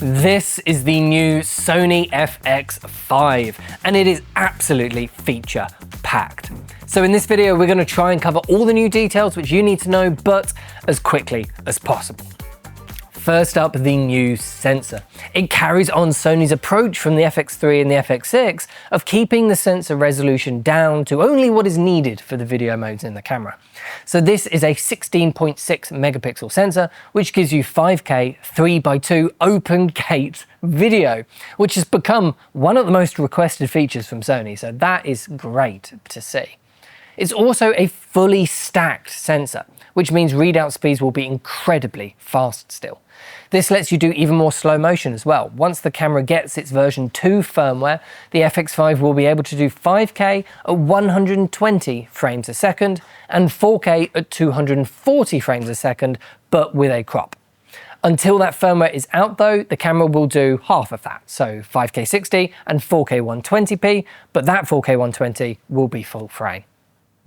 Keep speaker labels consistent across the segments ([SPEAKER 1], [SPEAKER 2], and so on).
[SPEAKER 1] This is the new Sony FX5 and it is absolutely feature packed. So in this video, we're going to try and cover all the new details which you need to know, but as quickly as possible. First up, the new sensor. It carries on Sony's approach from the FX3 and the FX6 of keeping the sensor resolution down to only what is needed for the video modes in the camera. So this is a 16.6 megapixel sensor, which gives you 5K 3x2 open gate video, which has become one of the most requested features from Sony. So that is great to see. It's also a fully stacked sensor, which means readout speeds will be incredibly fast still. This lets you do even more slow motion as well. Once the camera gets its version 2 firmware, the FX5 will be able to do 5K at 120 frames a second and 4K at 240 frames a second, but with a crop. Until that firmware is out though, the camera will do half of that, so 5K 60 and 4K 120p, but that 4K 120 will be full frame.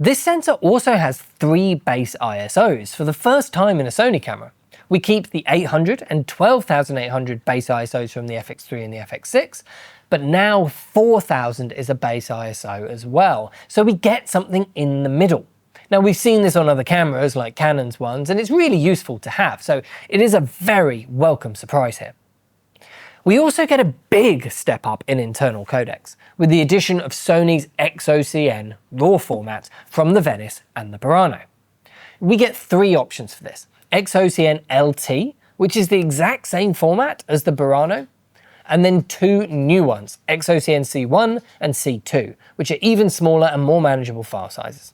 [SPEAKER 1] This sensor also has 3 base ISOs for the first time in a Sony camera. We keep the 800 and 12,800 base ISOs from the FX3 and the FX6, but now 4,000 is a base ISO as well. So we get something in the middle. Now we've seen this on other cameras like Canon's ones, and it's really useful to have. So it is a very welcome surprise here. We also get a big step up in internal codecs with the addition of Sony's X-OCN RAW format from the Venice and the Burano. We get 3 options for this. X-OCN LT, which is the exact same format as the Burano, and then 2 new ones, X-OCN C1 and C2, which are even smaller and more manageable file sizes.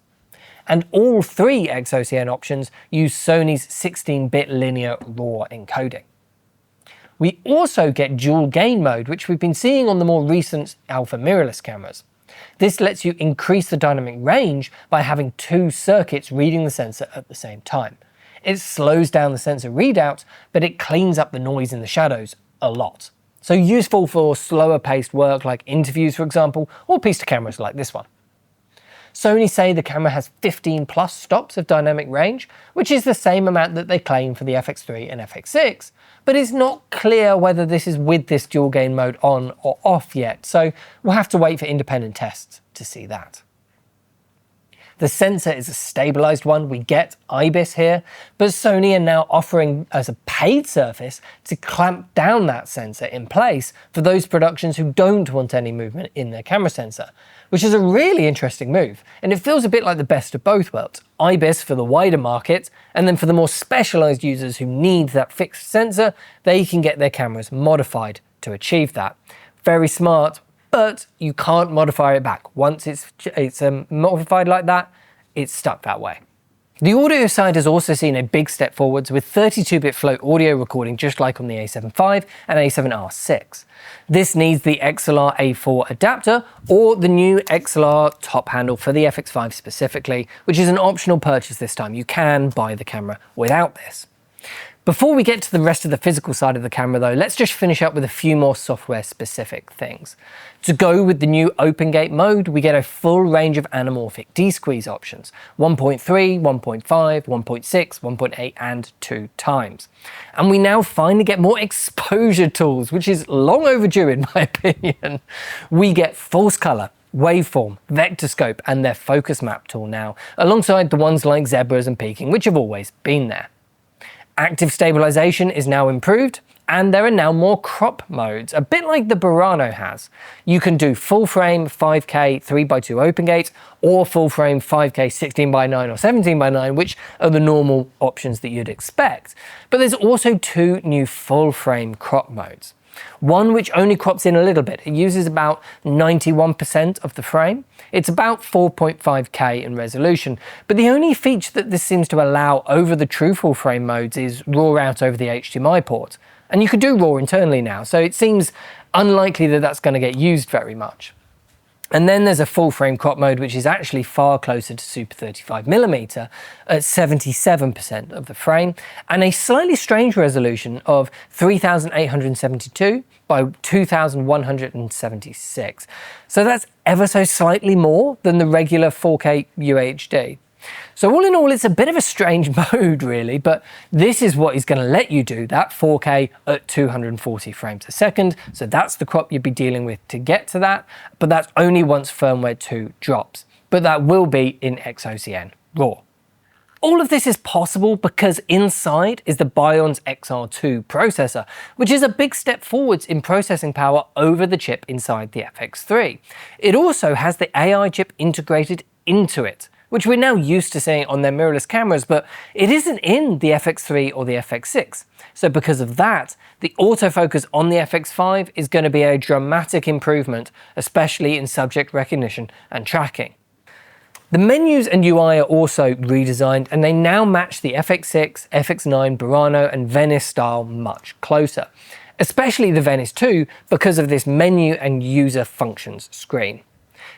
[SPEAKER 1] And all 3 X-OCN options use Sony's 16-bit linear RAW encoding. We also get dual gain mode, which we've been seeing on the more recent alpha mirrorless cameras. This lets you increase the dynamic range by having 2 circuits reading the sensor at the same time. It slows down the sensor readout, but it cleans up the noise in the shadows a lot. So useful for slower paced work like interviews, for example, or pista cameras like this one. Sony say the camera has 15 plus stops of dynamic range, which is the same amount that they claim for the FX3 and FX6, but it's not clear whether this is with this dual gain mode on or off yet, so we'll have to wait for independent tests to see that. The sensor is a stabilized one, we get IBIS here, but Sony are now offering as a paid service to clamp down that sensor in place for those productions who don't want any movement in their camera sensor, which is a really interesting move, and it feels a bit like the best of both worlds. IBIS for the wider market, and then for the more specialized users who need that fixed sensor, they can get their cameras modified to achieve that. Very smart, but you can't modify it back. Once it's modified like that, it's stuck that way. The audio side has also seen a big step forwards with 32-bit float audio recording just like on the A7 IV and A7R6. This needs the XLR A4 adapter or the new XLR top handle for the FX5 specifically, which is an optional purchase this time. You can buy the camera without this. Before we get to the rest of the physical side of the camera though, let's just finish up with a few more software specific things. To go with the new open gate mode, we get a full range of anamorphic D-squeeze options, 1.3, 1.5, 1.6, 1.8 and 2 times. And we now finally get more exposure tools, which is long overdue in my opinion. We get false color, waveform, vector scope and their focus map tool now, alongside the ones like zebras and peaking, which have always been there. Active stabilization is now improved, and there are now more crop modes, a bit like the Burano has. You can do full frame 5K 3x2 open gate, or full frame 5K 16:9 or 17:9, which are the normal options that you'd expect. But there's also 2 new full frame crop modes. One which only crops in a little bit. It uses about 91% of the frame. It's about 4.5K in resolution, but the only feature that this seems to allow over the true full frame modes is RAW out over the HDMI port. And you could do RAW internally now, so it seems unlikely that that's going to get used very much. And then there's a full frame crop mode, which is actually far closer to Super 35mm at 77% of the frame, and a slightly strange resolution of 3872 by 2176. So that's ever so slightly more than the regular 4K UHD. So all in all, it's a bit of a strange mode really, but this is what is going to let you do that 4K at 240 frames a second. So that's the crop you'd be dealing with to get to that, but that's only once firmware 2 drops. But that will be in X-OCN RAW. All of this is possible because inside is the Bion's XR2 processor, which is a big step forwards in processing power over the chip inside the FX3. It also has the AI chip integrated into it, which we're now used to seeing on their mirrorless cameras, but it isn't in the FX3 or the FX6. So because of that, the autofocus on the FX5 is going to be a dramatic improvement, especially in subject recognition and tracking. The menus and UI are also redesigned, and they now match the FX6, FX9, Burano and Venice style much closer, especially the Venice 2 because of this menu and user functions screen.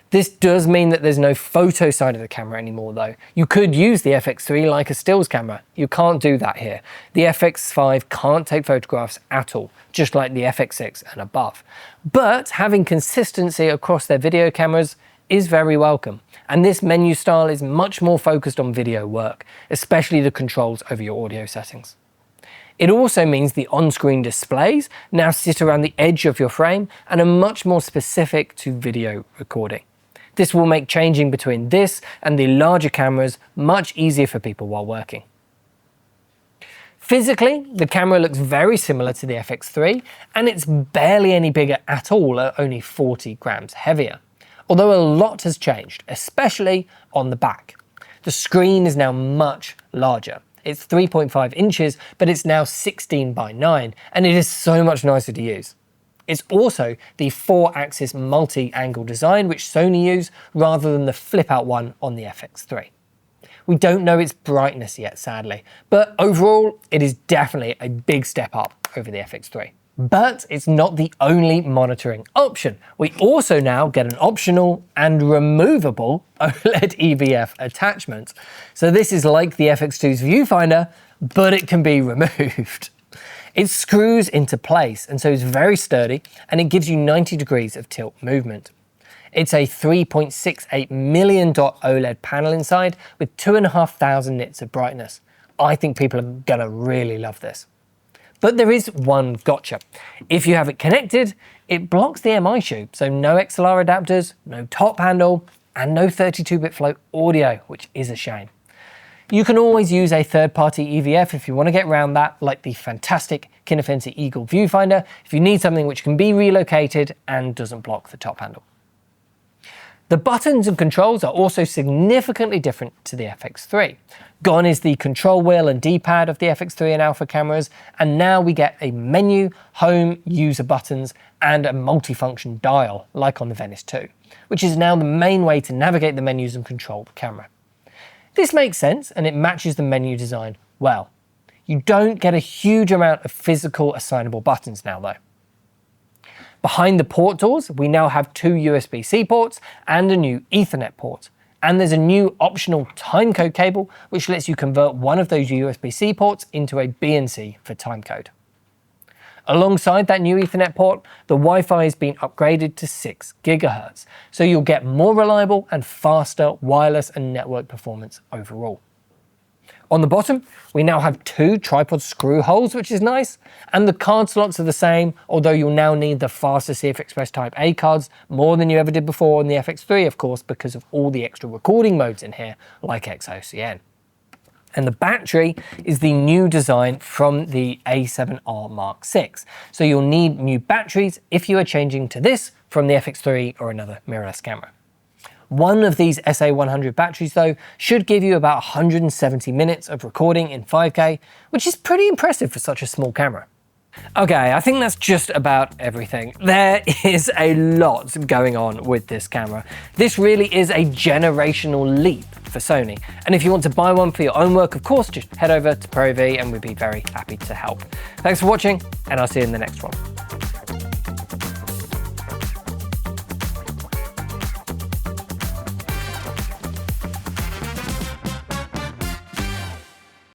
[SPEAKER 1] This does mean that there's no photo side of the camera anymore though. You could use the FX3 like a stills camera. You can't do that here. The FX5 can't take photographs at all, just like the FX6 and above. But having consistency across their video cameras is very welcome. And this menu style is much more focused on video work, especially the controls over your audio settings. It also means the on-screen displays now sit around the edge of your frame and are much more specific to video recording. This will make changing between this and the larger cameras much easier for people while working. Physically, the camera looks very similar to the FX3, and it's barely any bigger at all at only 40 grams heavier. Although a lot has changed, especially on the back. The screen is now much larger. It's 3.5 inches, but it's now 16 by 9, and it is so much nicer to use. It's also the 4-axis multi-angle design which Sony use rather than the flip-out one on the FX3. We don't know its brightness yet, sadly, but overall it is definitely a big step up over the FX3. But it's not the only monitoring option. We also now get an optional and removable OLED EVF attachment. So this is like the FX2's viewfinder, but it can be removed. It screws into place and so it's very sturdy, and it gives you 90 degrees of tilt movement. It's a 3.68 million dot OLED panel inside with 2,500 nits of brightness. I think people are gonna really love this. But there is one gotcha. If you have it connected, it blocks the MI issue, so no XLR adapters, no top handle, and no 32-bit float audio, which is a shame. You can always use a third-party EVF if you want to get around that, like the fantastic Kinefinity Eagle viewfinder, if you need something which can be relocated and doesn't block the top handle. The buttons and controls are also significantly different to the FX3. Gone is the control wheel and D-pad of the FX3 and Alpha cameras, and now we get a menu, home, user buttons, and a multifunction dial, like on the Venice 2, which is now the main way to navigate the menus and control the camera. This makes sense, and it matches the menu design well. You don't get a huge amount of physical assignable buttons now though. Behind the port doors, we now have 2 USB-C ports and a new Ethernet port. And there's a new optional timecode cable, which lets you convert one of those USB-C ports into a BNC for timecode. Alongside that new Ethernet port, the Wi-Fi has been upgraded to 6 GHz, so you'll get more reliable and faster wireless and network performance overall. On the bottom, we now have 2 tripod screw holes, which is nice, and the card slots are the same, although you'll now need the faster CF Express Type A cards more than you ever did before on the FX3, of course, because of all the extra recording modes in here, like X-OCN. And the battery is the new design from the A7R Mark VI. So you'll need new batteries if you are changing to this from the FX3 or another mirrorless camera. One of these SA100 batteries though should give you about 170 minutes of recording in 5K, which is pretty impressive for such a small camera. Okay, I think that's just about everything. There is a lot going on with this camera. This really is a generational leap for Sony. And if you want to buy one for your own work, of course, just head over to ProV and we'd be very happy to help. Thanks for watching, and I'll see you in the next one.